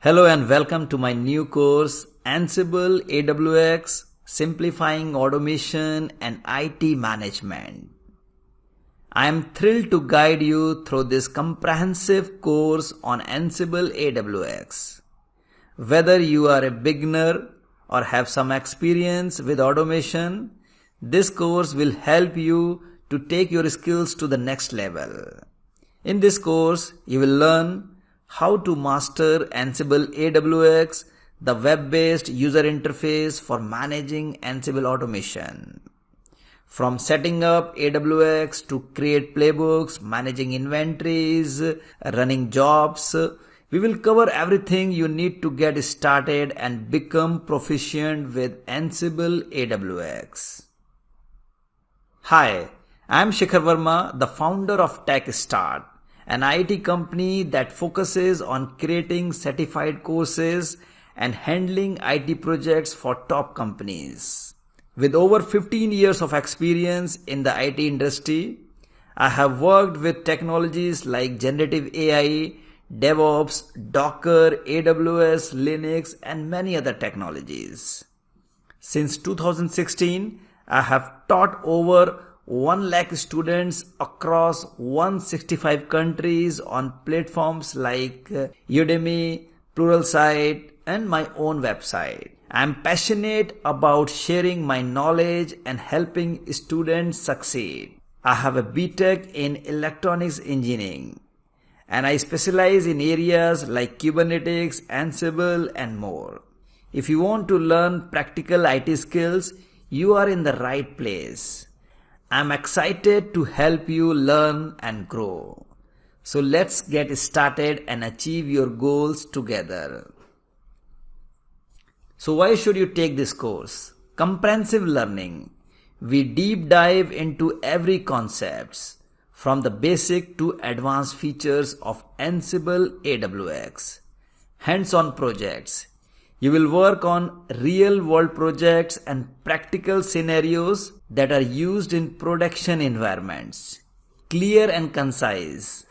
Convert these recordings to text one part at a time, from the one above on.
Hello and welcome to my new course, Ansible AWX, Simplifying Automation and IT Management. I am thrilled to guide you through this comprehensive course on Ansible AWX. Whether you are a beginner or have some experience with automation, this course will help you to take your skills to the next level. In this course, you will learn how to master Ansible AWX, the web-based user interface for managing Ansible automation. From setting up AWX to create playbooks, managing inventories, running jobs, we will cover everything you need to get started and become proficient with Ansible AWX. Hi, I am Shikhar Verma, the founder of TechStart, an IT company that focuses on creating certified courses and handling IT projects for top companies. With over 15 years of experience in the IT industry, I have worked with technologies like generative AI, DevOps, Docker, AWS, Linux, and many other technologies. Since 2016, I have taught over 1 lakh students across 165 countries on platforms like Udemy, Pluralsight, and my own website. I am passionate about sharing my knowledge and helping students succeed. I have a BTech in electronics engineering, and I specialize in areas like Kubernetes, Ansible, and more. If you want to learn practical IT skills, you are in the right place. I'm excited to help you learn and grow. So let's get started and achieve your goals together. So why should you take this course? Comprehensive learning. We deep dive into every concepts, from the basic to advanced features of Ansible AWX. Hands-on projects. You will work on real-world projects and practical scenarios that are used in production environments. Clear and concise.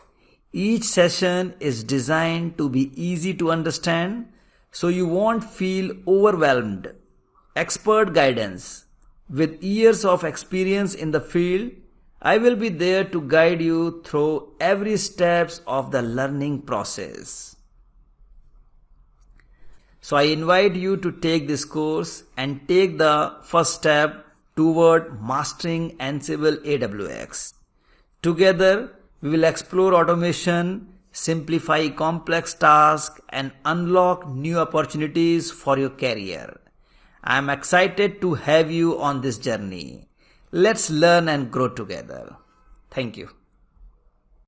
Each session is designed to be easy to understand, so you won't feel overwhelmed. Expert guidance. With years of experience in the field, I will be there to guide you through every steps of the learning process. So I invite you to take this course and take the first step toward mastering Ansible AWX. Together, we will explore automation, simplify complex tasks, and unlock new opportunities for your career. I am excited to have you on this journey. Let's learn and grow together. Thank you.